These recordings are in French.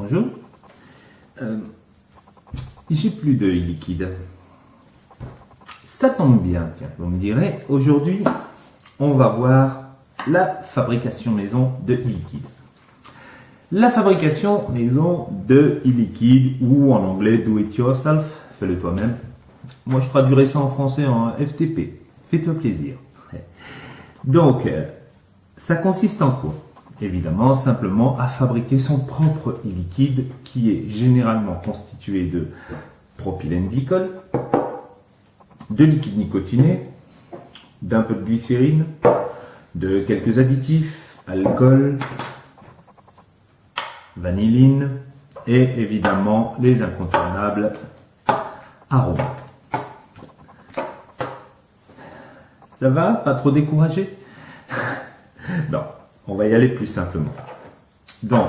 Bonjour. J'ai plus de e-liquide. Ça tombe bien, tiens, vous me direz, aujourd'hui, on va voir la fabrication maison de e-liquide. La fabrication maison de e-liquide, ou en anglais do it yourself, fais-le toi-même. Moi, je traduirais ça en français en FTP. Fais-toi plaisir. Donc, ça consiste en quoi? Évidemment, simplement à fabriquer son propre e-liquide qui est généralement constitué de propylène glycol, de liquide nicotiné, d'un peu de glycérine, de quelques additifs, alcool, vanilline et évidemment les incontournables arômes. Ça va? Pas trop découragé? Non, on va y aller plus simplement. Donc,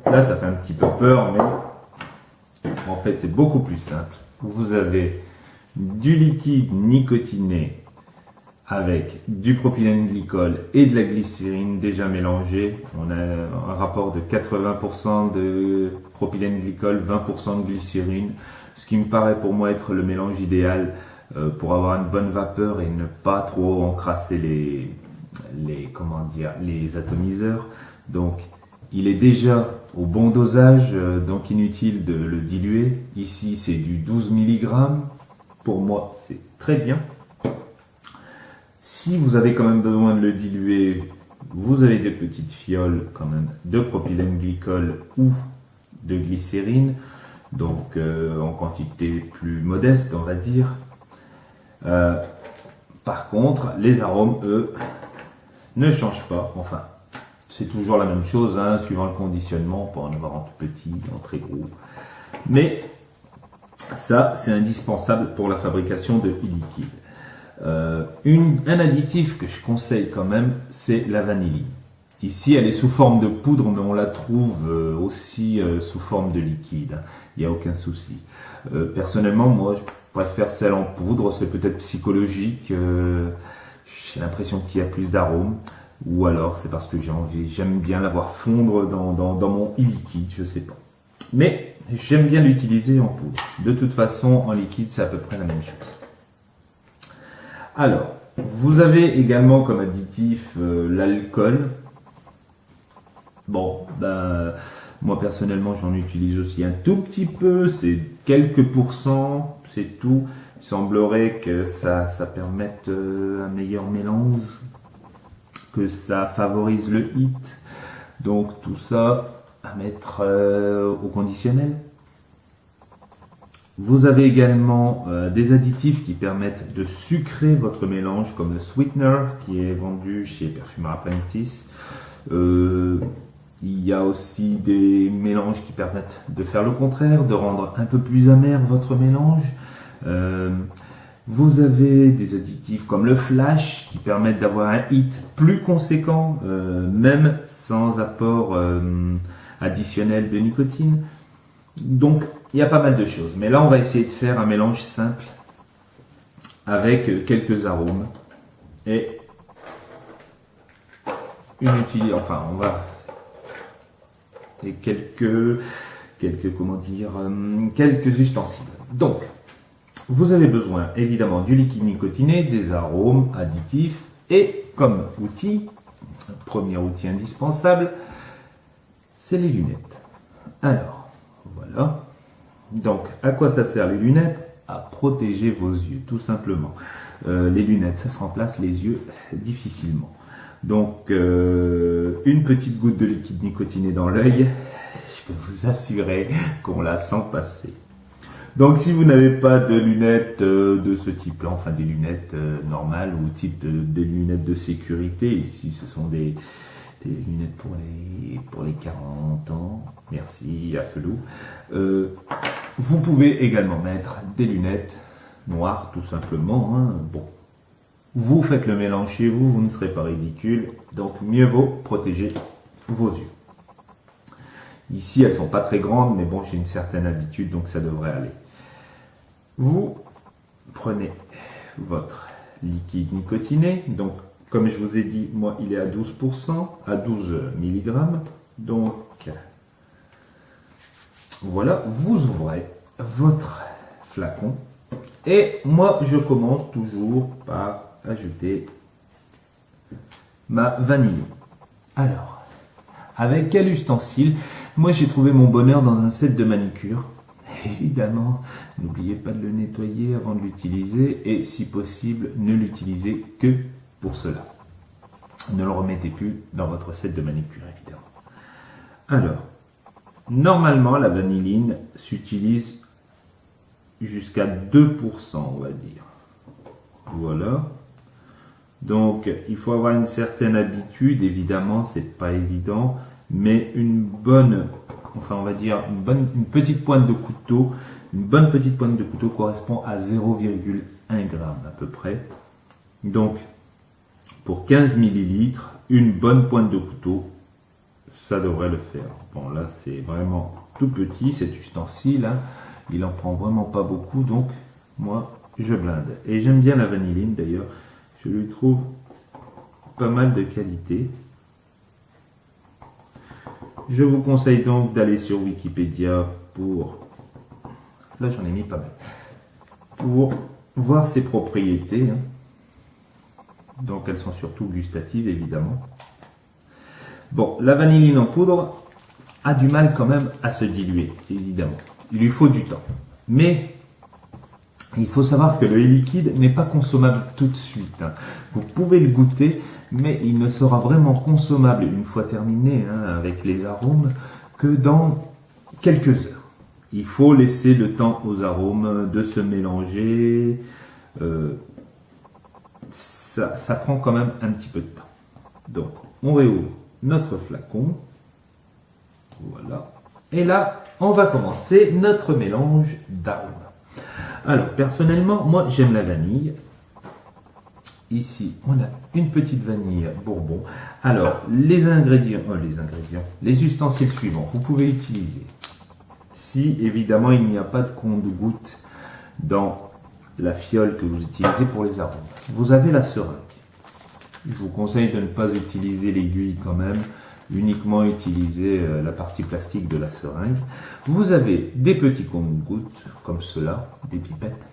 là ça fait un petit peu peur, mais en fait c'est beaucoup plus simple. Vous avez du liquide nicotiné avec du propylène glycol et de la glycérine déjà mélangés. On a un rapport de 80% de propylène glycol, 20% de glycérine, ce qui me paraît pour moi être le mélange idéal pour avoir une bonne vapeur et ne pas trop encrasser les atomiseurs. Donc il est déjà au bon dosage, donc inutile de le diluer. Ici c'est du 12 mg, pour moi c'est très bien. Si vous avez quand même besoin de le diluer, vous avez des petites fioles quand même de propylène glycol ou de glycérine, donc en quantité plus modeste on va dire. Par contre, les arômes, eux, ne changent pas. Enfin, c'est toujours la même chose, hein, suivant le conditionnement, pour en avoir en tout petit, en très gros. Mais ça, c'est indispensable pour la fabrication de e-liquide. Un additif que je conseille quand même, c'est la vanilline. Ici, elle est sous forme de poudre, mais on la trouve aussi sous forme de liquide. Il n'y a aucun souci. Personnellement, moi, je préfère celle en poudre. C'est peut-être psychologique. J'ai l'impression qu'il y a plus d'arômes. Ou alors, c'est parce que j'aime bien la voir fondre dans mon e-liquide, je sais pas. Mais j'aime bien l'utiliser en poudre. De toute façon, en liquide, c'est à peu près la même chose. Alors, vous avez également comme additif l'alcool. Bon, moi personnellement j'en utilise aussi un tout petit peu, c'est quelques pourcents, c'est tout. Il semblerait que ça permette un meilleur mélange, que ça favorise le hit. Donc tout ça à mettre au conditionnel. Vous avez également des additifs qui permettent de sucrer votre mélange, comme le sweetener qui est vendu chez Perfumer Apprentice. Il y a aussi des mélanges qui permettent de faire le contraire, de rendre un peu plus amer votre mélange. Vous avez des additifs comme le flash qui permettent d'avoir un hit plus conséquent, même sans apport additionnel de nicotine. Donc il y a pas mal de choses. Mais là on va essayer de faire un mélange simple avec quelques arômes et quelques ustensiles. Donc, vous avez besoin évidemment du liquide nicotiné, des arômes, additifs et comme outil, premier outil indispensable, c'est les lunettes. Alors, voilà. Donc, à quoi ça sert les lunettes? À protéger vos yeux, tout simplement. Les lunettes, ça se remplace les yeux difficilement. Donc, une petite goutte de liquide nicotiné dans l'œil, je peux vous assurer qu'on la sent passer. Donc, si vous n'avez pas de lunettes de ce type-là, enfin des lunettes normales ou type des lunettes de sécurité, ici ce sont des lunettes pour les 40 ans, merci Afelou. Vous pouvez également mettre des lunettes noires, tout simplement. Hein. Bon. Vous faites le mélange chez vous, vous ne serez pas ridicule, donc mieux vaut protéger vos yeux. Ici, elles ne sont pas très grandes, mais bon, j'ai une certaine habitude, donc ça devrait aller. Vous prenez votre liquide nicotiné, donc comme je vous ai dit, moi il est à 12%, à 12 mg, donc voilà, vous ouvrez votre flacon. Et moi, je commence toujours par ajouter ma vanille. Alors, avec quel ustensile? Moi, j'ai trouvé mon bonheur dans un set de manicure. Évidemment, n'oubliez pas de le nettoyer avant de l'utiliser et si possible, ne l'utilisez que pour cela. Ne le remettez plus dans votre set de manicure, évidemment. Alors, normalement, la vanilline s'utilise jusqu'à 2%, on va dire. Voilà. Donc, il faut avoir une certaine habitude, évidemment, c'est pas évident, mais une bonne, enfin, on va dire, une petite pointe de couteau, une bonne petite pointe de couteau correspond à 0,1 g à peu près. Donc, pour 15 ml, une bonne pointe de couteau, ça devrait le faire. Bon, là, c'est vraiment tout petit, cet ustensile, hein. Il en prend vraiment pas beaucoup, donc moi, je blinde. Et j'aime bien la vanilline, d'ailleurs. Je lui trouve pas mal de qualité. Je vous conseille donc d'aller sur Wikipédia pour... Là, j'en ai mis pas mal. Pour voir ses propriétés, hein. Donc, elles sont surtout gustatives, évidemment. Bon, la vanilline en poudre a du mal quand même à se diluer, évidemment. Il lui faut du temps. Mais il faut savoir que le lait liquide n'est pas consommable tout de suite, hein. Vous pouvez le goûter, mais il ne sera vraiment consommable une fois terminé, hein, avec les arômes que dans quelques heures. Il faut laisser le temps aux arômes de se mélanger. Ça prend quand même un petit peu de temps. Donc, on réouvre notre flacon. Voilà. Et là, on va commencer notre mélange d'arômes. Alors, personnellement, moi, j'aime la vanille. Ici, on a une petite vanille bourbon. Alors, les ustensiles suivants, vous pouvez utiliser. Si, évidemment, il n'y a pas de compte-gouttes dans la fiole que vous utilisez pour les arômes. Vous avez la seringue. Je vous conseille de ne pas utiliser l'aiguille quand même, uniquement utiliser la partie plastique de la seringue. Vous avez des petits compte-gouttes comme cela, des pipettes.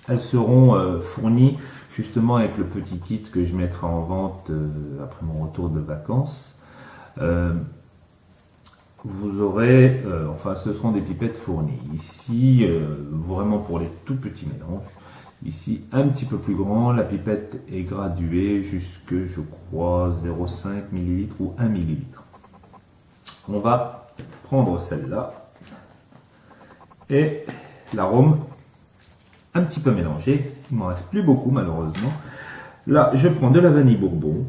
Elles seront fournies justement avec le petit kit que je mettrai en vente après mon retour de vacances. Vous aurez, enfin ce seront des pipettes fournies. Ici, vraiment pour les tout petits mélanges. Ici, un petit peu plus grand, la pipette est graduée jusque, je crois, 0,5 ml ou 1 ml. On va prendre celle-là et l'arôme un petit peu mélangé. Il ne m'en reste plus beaucoup malheureusement. Là, je prends de la vanille bourbon.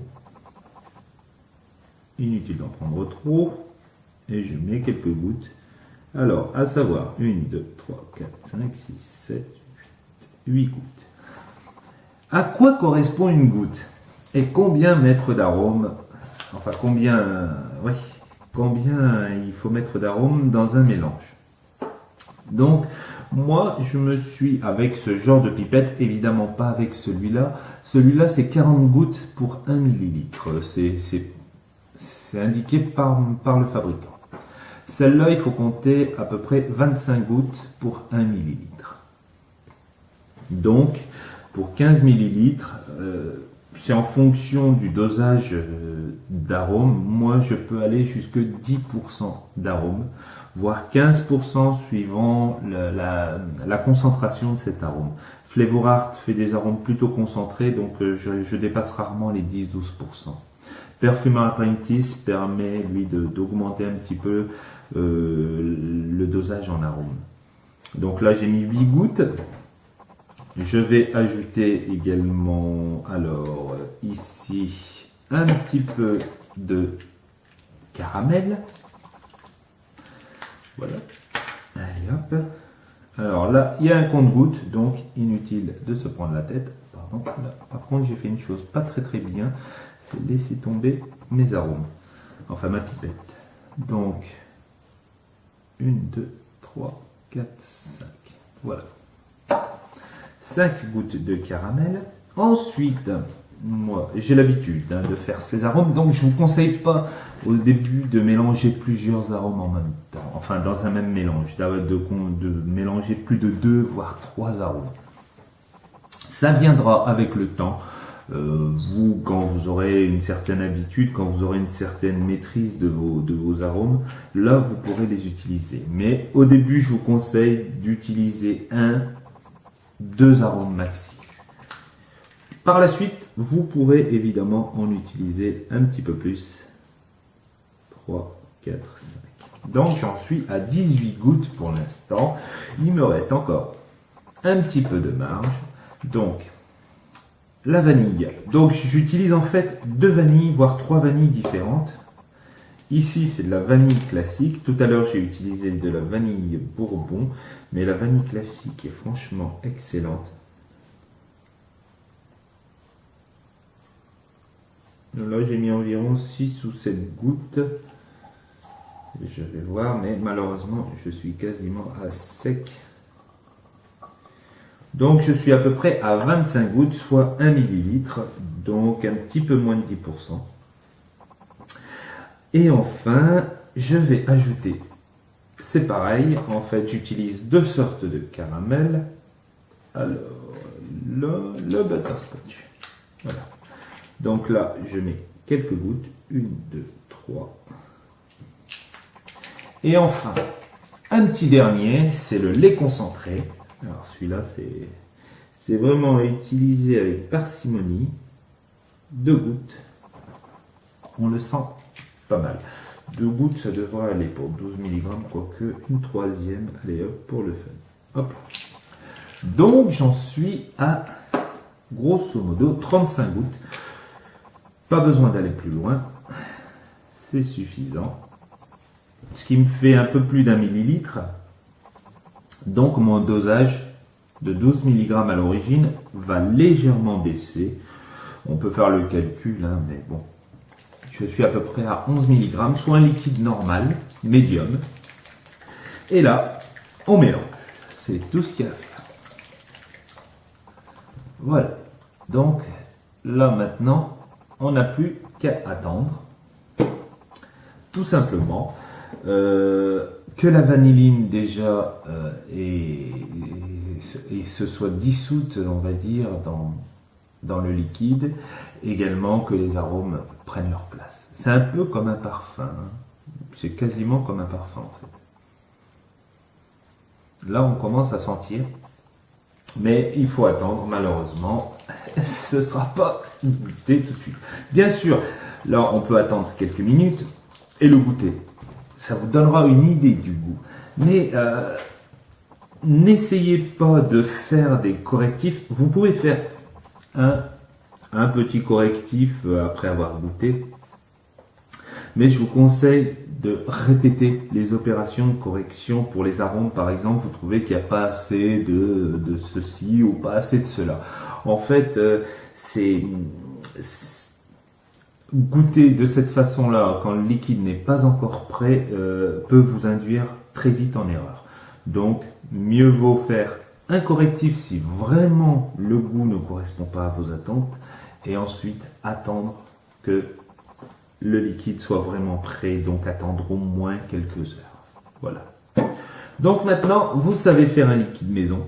Inutile d'en prendre trop. Et je mets quelques gouttes. Alors, à savoir, 1, 2, 3, 4, 5, 6, 7, 8 gouttes. À quoi correspond une goutte? Et combien mettre d'arôme? Enfin, combien il faut mettre d'arôme dans un mélange? Donc, moi, je me suis, avec ce genre de pipette, évidemment pas avec celui-là. Celui-là, c'est 40 gouttes pour 1 millilitre. C'est indiqué par le fabricant. Celle-là, il faut compter à peu près 25 gouttes pour 1 millilitre. Donc, pour 15 millilitres, c'est en fonction du dosage d'arôme. Moi, je peux aller jusque 10% d'arôme, voire 15% suivant la concentration de cet arôme. Flavor Art fait des arômes plutôt concentrés, donc je dépasse rarement les 10-12%. Perfumer Apprentice permet, lui, d'augmenter un petit peu le dosage en arôme. Donc là, j'ai mis 8 gouttes. Je vais ajouter également, alors, ici, un petit peu de caramel. Voilà. Allez, hop. Alors là, il y a un compte-gouttes, donc inutile de se prendre la tête. Pardon. Là, par contre, j'ai fait une chose pas très bien, c'est laisser tomber mes arômes. Enfin, ma pipette. Donc, 1, 2, 3, 4, 5. Voilà. 5 gouttes de caramel. Ensuite, moi, j'ai l'habitude de faire ces arômes, donc je vous conseille pas au début de mélanger plusieurs arômes en même temps, enfin dans un même mélange, de mélanger plus de 2 voire 3 arômes. Ça viendra avec le temps. Vous, quand vous aurez une certaine habitude, quand vous aurez une certaine maîtrise de vos arômes, là vous pourrez les utiliser. Mais au début, je vous conseille d'utiliser 2 arômes maxi. Par la suite, vous pourrez évidemment en utiliser un petit peu plus. 3, 4, 5. Donc j'en suis à 18 gouttes pour l'instant. Il me reste encore un petit peu de marge. Donc, la vanille. Donc j'utilise en fait 2 vanilles, voire 3 vanilles différentes. Ici, c'est de la vanille classique. Tout à l'heure, j'ai utilisé de la vanille bourbon. Mais la vanille classique est franchement excellente. Là, j'ai mis environ 6 ou 7 gouttes. Je vais voir, mais malheureusement, je suis quasiment à sec. Donc, je suis à peu près à 25 gouttes, soit 1 millilitre. Donc, un petit peu moins de 10%. Et enfin, je vais ajouter, c'est pareil, en fait, j'utilise 2 sortes de caramel. Alors, le butterscotch. Voilà. Donc là, je mets quelques gouttes. 1, 2, 3. Et enfin, un petit dernier, c'est le lait concentré. Alors celui-là, c'est vraiment à utiliser avec parcimonie. 2 gouttes. On le sent pas mal. 2 gouttes, ça devrait aller pour 12 mg, quoique une troisième, allez hop, pour le fun. Hop. Donc j'en suis à grosso modo 35 gouttes. Pas besoin d'aller plus loin, c'est suffisant. Ce qui me fait un peu plus d'1 millilitre. Donc mon dosage de 12 mg à l'origine va légèrement baisser. On peut faire le calcul, hein, mais bon. Je suis à peu près à 11 mg, soit un liquide normal, médium. Et là, on mélange. C'est tout ce qu'il y a à faire. Voilà. Donc là maintenant, on n'a plus qu'à attendre, tout simplement, que la vanilline déjà se soit dissoute, on va dire, dans le liquide, également que les arômes prennent leur place. C'est un peu comme un parfum, hein. C'est quasiment comme un parfum en fait. Là on commence à sentir, mais il faut attendre malheureusement, ce ne sera pas goûté tout de suite. Bien sûr, là on peut attendre quelques minutes et le goûter. Ça vous donnera une idée du goût. Mais n'essayez pas de faire des correctifs. Vous pouvez faire un petit correctif après avoir goûté. Mais je vous conseille de répéter les opérations de correction pour les arômes. Par exemple, vous trouvez qu'il n'y a pas assez de ceci ou pas assez de cela. En fait, goûter de cette façon-là, quand le liquide n'est pas encore prêt, peut vous induire très vite en erreur. Donc, mieux vaut faire un correctif si vraiment le goût ne correspond pas à vos attentes, et ensuite attendre que le liquide soit vraiment prêt, donc attendre au moins quelques heures. Voilà. Donc maintenant, vous savez faire un liquide maison.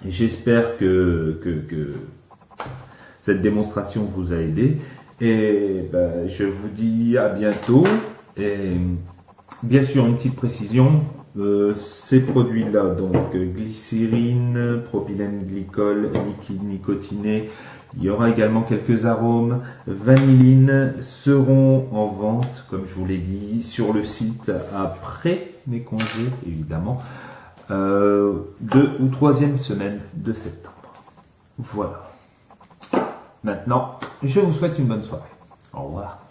J'espère que cette démonstration vous a aidé. Et ben, je vous dis à bientôt. Et bien sûr, une petite précision. Ces produits-là, donc glycérine, propylène glycol, liquide nicotiné, il y aura également quelques arômes, vanilline, seront en vente, comme je vous l'ai dit, sur le site après mes congés, évidemment, 2 ou 3e semaine de septembre. Voilà. Maintenant, je vous souhaite une bonne soirée. Au revoir.